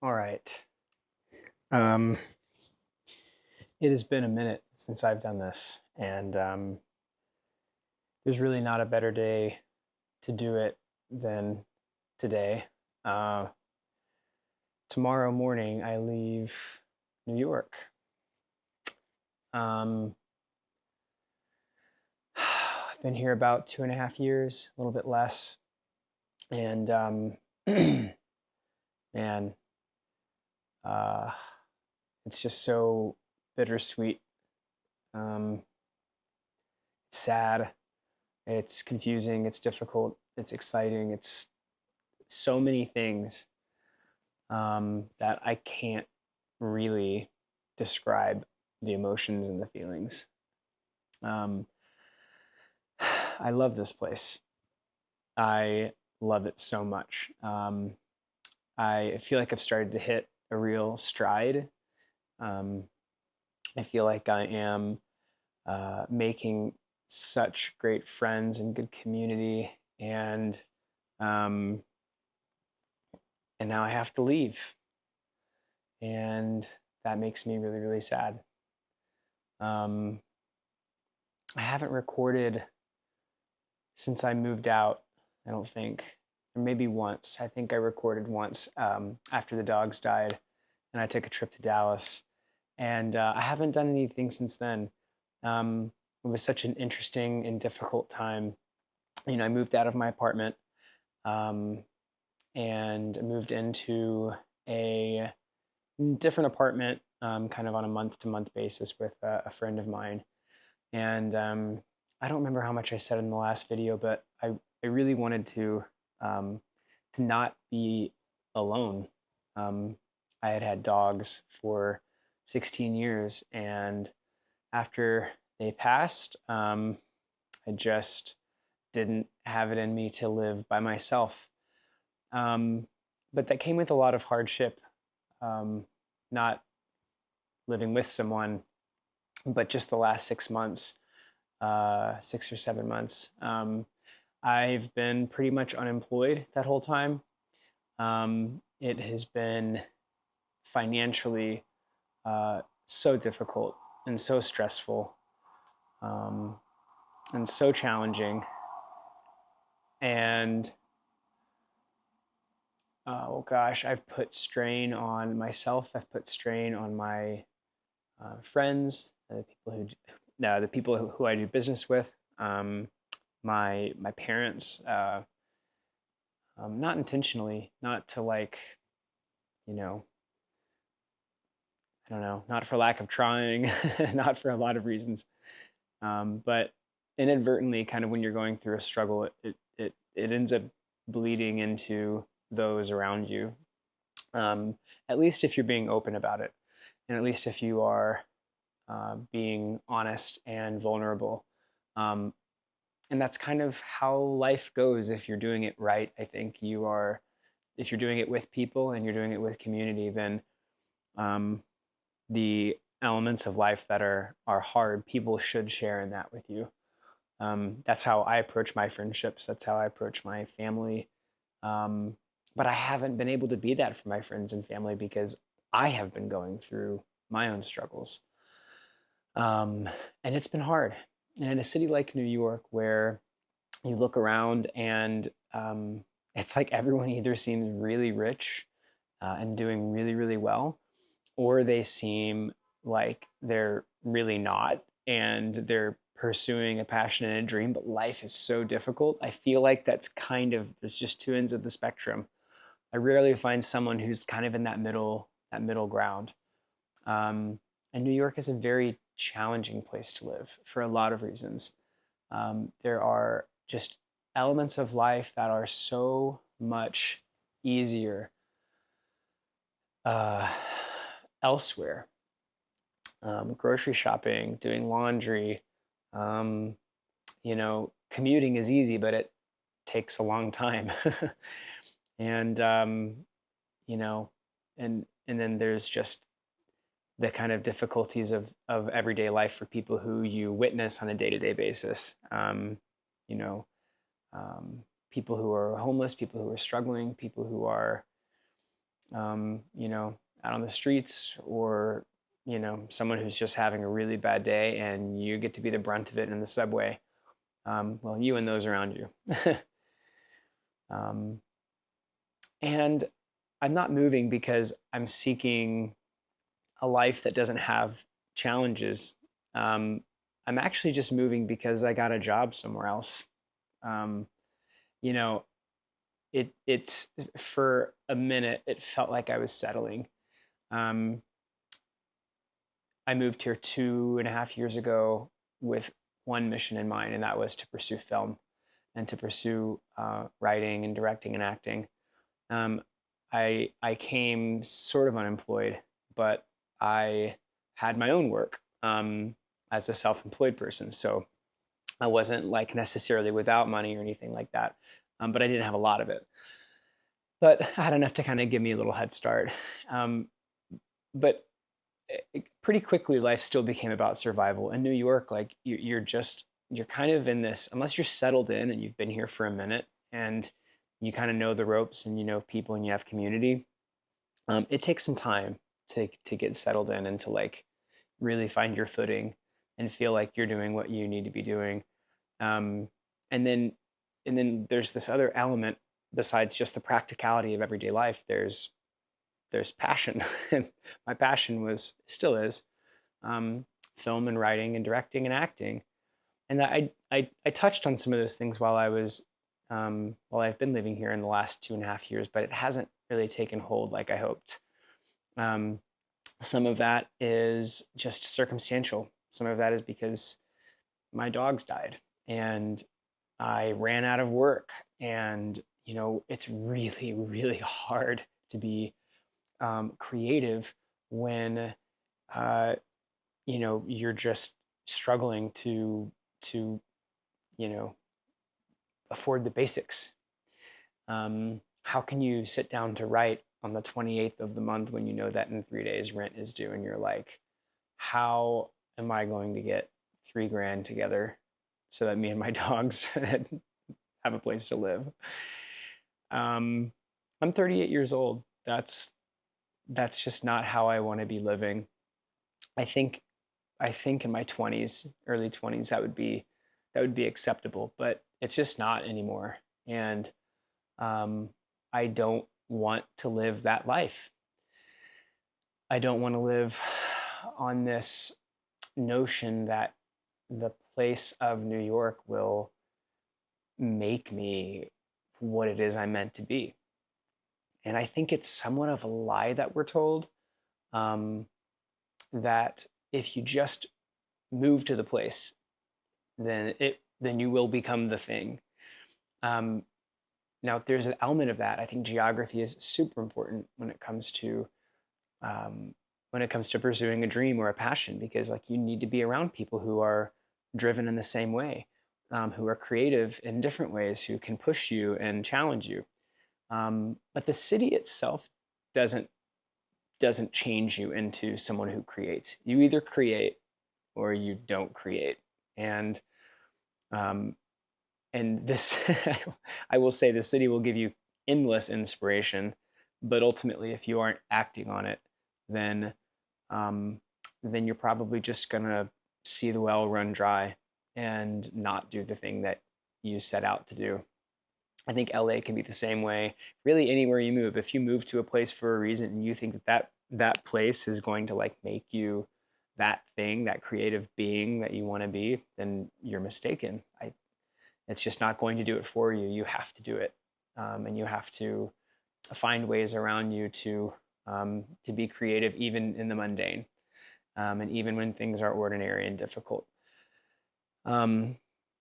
All right. Um, it has been a minute since I've done this, and there's really not a better day to do it than today. Uh, Tomorrow morning, I leave New York. Um, I've been here about 2.5 years, a little bit less, and man, uh, it's just so bittersweet. Um, it's sad. It's confusing. It's difficult. It's exciting. It's so many things that I can't really describe the emotions and the feelings. Um, I love this place. I love it so much. I feel like I've started to hit a real stride. Um, I feel like I am making such great friends and good community, and um, and now I have to leave, and that makes me really, really sad. Um, I haven't recorded since I moved out, I don't think. Or maybe once. I think I recorded once after the dogs died, and I took a trip to Dallas. And I haven't done anything since then. It was such an interesting and difficult time. I moved out of my apartment um, and moved into a different apartment, kind of on a month-to-month basis with a friend of mine. And I don't remember how much I said in the last video, but I really wanted to not be alone. I had had dogs for 16 years, and after they passed, I just didn't have it in me to live by myself. Um, but that came with a lot of hardship, not living with someone, but just the last 6 months, 6 or 7 months. I've been pretty much unemployed that whole time. It has been financially so difficult and so stressful, um, and so challenging. And oh gosh, I've put strain on myself. I've put strain on my friends, the people who I do business with, my parents, not intentionally, not to like, you know, I don't know, not for lack of trying, not for a lot of reasons, but inadvertently, kind of when you're going through a struggle, it ends up bleeding into those around you. At least if you're being open about it, and at least if you are being honest and vulnerable. Um, and that's kind of how life goes if you're doing it right. I think if you're doing it with people and you're doing it with community, then um, the elements of life that are hard, people should share in that with you. That's how I approach my friendships. That's how I approach my family. Um, but I haven't been able to be that for my friends and family because I have been going through my own struggles. Um, and it's been hard. And in a city like New York, where you look around and it's like everyone either seems really rich and doing really, really well, or they seem like they're really not and they're pursuing a passion and a dream, but life is so difficult. I feel like there's just two ends of the spectrum. I rarely find someone who's kind of in that middle ground. And New York is a very challenging place to live for a lot of reasons. There are just elements of life that are so much easier uh, elsewhere. Grocery shopping, doing laundry, um, commuting is easy, but it takes a long time. and you know, and then there's just the kind of difficulties of everyday life for people who you witness on a day-to-day basis. You know, People who are homeless, people who are struggling, people who are you know, out on the streets, or, you know, someone who's just having a really bad day and you get to be the brunt of it in the subway. Well, you and those around you. um, and I'm not moving because I'm seeking a life that doesn't have challenges. Um, I'm actually just moving because I got a job somewhere else. Um, you know, it's for a minute it felt like I was settling. Um, I moved here 2.5 years ago with one mission in mind, and that was to pursue film and to pursue writing and directing and acting. Um, I came sort of unemployed, but I had my own work as a self-employed person, so I wasn't like necessarily without money or anything like that, but I didn't have a lot of it. But I had enough to kind of give me a little head start. Um, but pretty quickly, life still became about survival. In New York, like you're kind of in this, unless you're settled in and you've been here for a minute and you kind of know the ropes and you know people and you have community. It takes some time to get settled in and to like really find your footing and feel like you're doing what you need to be doing. Um, and then there's this other element besides just the practicality of everyday life. There's passion. And my passion was, still is, um, film and writing and directing and acting. And I touched on some of those things while while I've been living here in the last 2.5 years, but it hasn't really taken hold like I hoped. Um, some of that is just circumstantial. Some of that is because my dogs died and I ran out of work. And, you know, it's really, really hard to be creative when, uh, you know, you're just struggling to, you know, afford the basics. How can you sit down to write on the 28th of the month when you know that in 3 days rent is due and you're like, how am I going to get 3 grand together so that me and my dogs have a place to live? Um, I'm 38 years old. That's just not how I want to be living. I think I think in my 20s, early 20s, that would be acceptable, but it's just not anymore. And um, I don't want to live that life. I don't want to live on this notion that the place of New York will make me what it is I'm meant to be. And I think it's somewhat of a lie that we're told, um, that if you just move to the place, then you will become the thing. Um, Now, there's an element of that. I think geography is super important when it comes to pursuing a dream or a passion, because like you need to be around people who are driven in the same way, who are creative in different ways, who can push you and challenge you. But the city itself doesn't doesn't change you into someone who creates. You either create or you don't create, and um, this I will say the city will give you endless inspiration, but ultimately if you aren't acting on it, then um, then you're probably just gonna see the well run dry and not do the thing that you set out to do. I think LA can be the same way. Really, anywhere you move, if you move to a place for a reason and you think that place is going to like make you that thing, that creative being that you want to be, then you're mistaken. It's just not going to do it for you. You have to do it, and you have to find ways around you to be creative, even in the mundane, and even when things are ordinary and difficult. Um,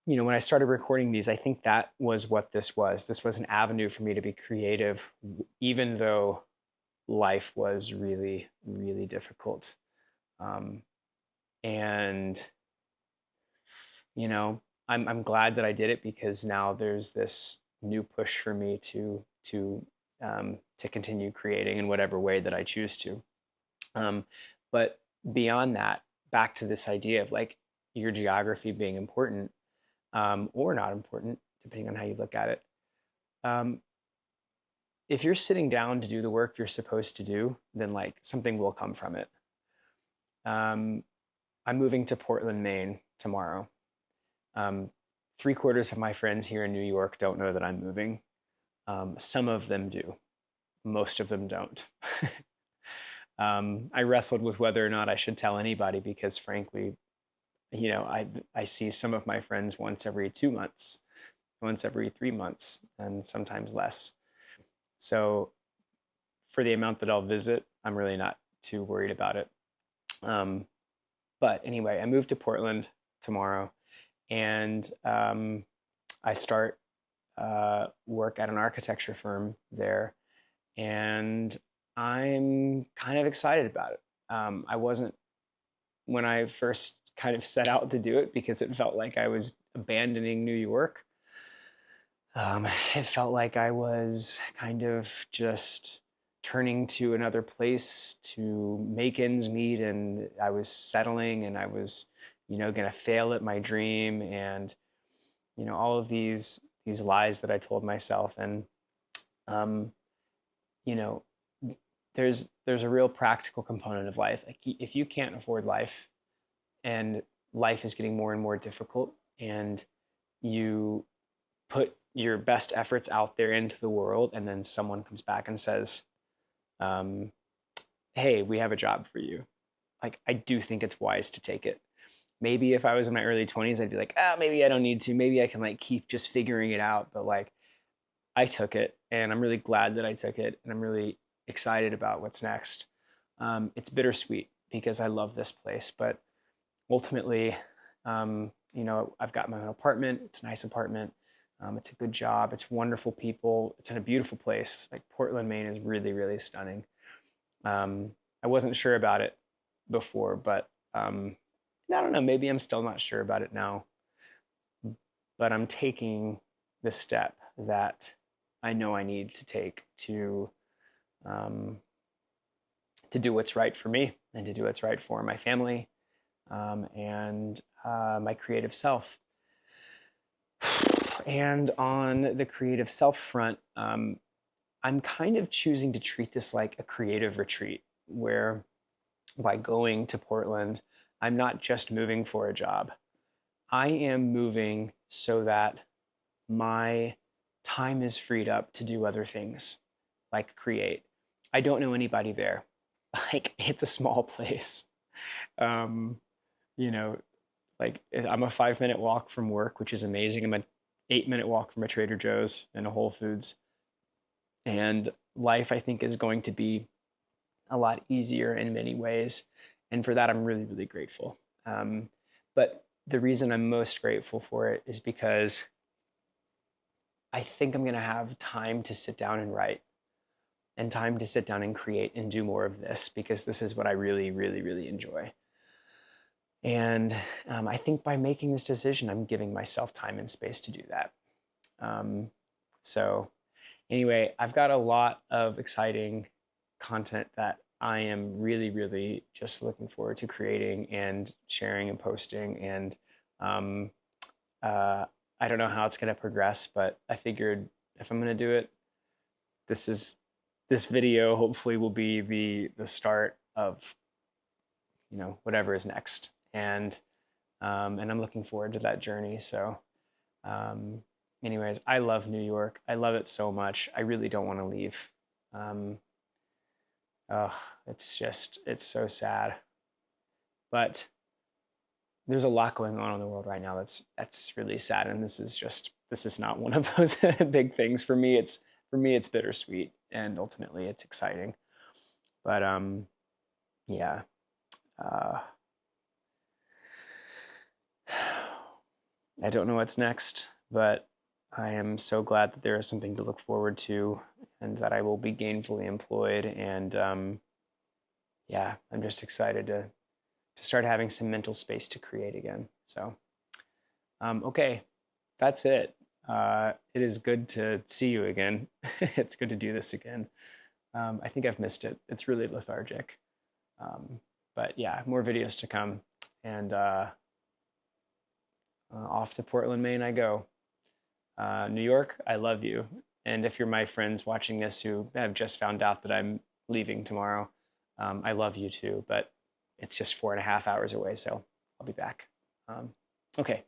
you know, when I started recording these, I think that was what this was. This was an avenue for me to be creative, even though life was really, really difficult. Um, and you know, I'm glad that I did it because now there's this new push for me to continue creating in whatever way that I choose to. Um, but beyond that, back to this idea of like your geography being important, or not important, depending on how you look at it. Um, if you're sitting down to do the work you're supposed to do, then like something will come from it. Um, I'm moving to Portland, Maine tomorrow. Um, 3/4 of my friends here in New York don't know that I'm moving. Some of them do. Most of them don't. I wrestled with whether or not I should tell anybody because, frankly, I see some of my friends once every 2 months, once every 3 months, and sometimes less. So for the amount that I'll visit, I'm really not too worried about it. Um, but anyway, I moved to Portland tomorrow, and I start work at an architecture firm there, and I'm kind of excited about it. I wasn't when I first kind of set out to do it because it felt like I was abandoning New York. It felt like I was kind of just turning to another place to make ends meet, and I was settling, and I was, going to fail at my dream, and all of these lies that I told myself, and um, you know, there's a real practical component of life. Like if you can't afford life, and life is getting more and more difficult, and you put your best efforts out there into the world, and then someone comes back and says, um, hey, we have a job for you. Like, I do think it's wise to take it. Maybe if I was in my early 20s, I'd be like, maybe I don't need to. Maybe I can like keep just figuring it out. But like, I took it, and I'm really glad that I took it, and I'm really excited about what's next. It's bittersweet because I love this place, but ultimately, I've got my own apartment. It's a nice apartment. It's a good job. It's wonderful people. It's in a beautiful place. Like Portland, Maine is really, really stunning. I wasn't sure about it before, but I don't know. Maybe I'm still not sure about it now. But I'm taking the step that I know I need to take um, to do what's right for me and to do what's right for my family, and my creative self. And on the creative self front, I'm kind of choosing to treat this like a creative retreat where by going to Portland, I'm not just moving for a job. I am moving so that my time is freed up to do other things like create. I don't know anybody there. Like, it's a small place. Um, you know, like I'm a 5 minute walk from work, which is amazing. I'm an 8 minute walk from a Trader Joe's and a Whole Foods. And life, I think, is going to be a lot easier in many ways. And for that, I'm really, really grateful. But the reason I'm most grateful for it is because I think I'm going to have time to sit down and write, and time to sit down and create and do more of this, because this is what I really, really, really enjoy. And I think by making this decision, I'm giving myself time and space to do that. So anyway, I've got a lot of exciting content that I am really, really just looking forward to creating and sharing and posting. And um, I don't know how it's going to progress, but I figured if I'm going to do it, this video hopefully will be the start of whatever is next. And I'm looking forward to that journey. So um, anyways, I love New York. I love it so much. I really don't want to leave. Um, oh, it's so sad. But there's a lot going on in the world right now that's really sad, and this is not one of those big things for me. It's bittersweet, and ultimately it's exciting. But yeah. Uh, I don't know what's next, but I am so glad that there is something to look forward to, and that I will be gainfully employed. And yeah, I'm just excited to start having some mental space to create again. So okay, that's it. It is good to see you again. It's good to do this again. I think I've missed it. It's really lethargic. But yeah, more videos to come. And off to Portland, Maine I go. New York, I love you. And if you're my friends watching this who have just found out that I'm leaving tomorrow, I love you too, but it's just 4.5 hours away, so I'll be back. Okay.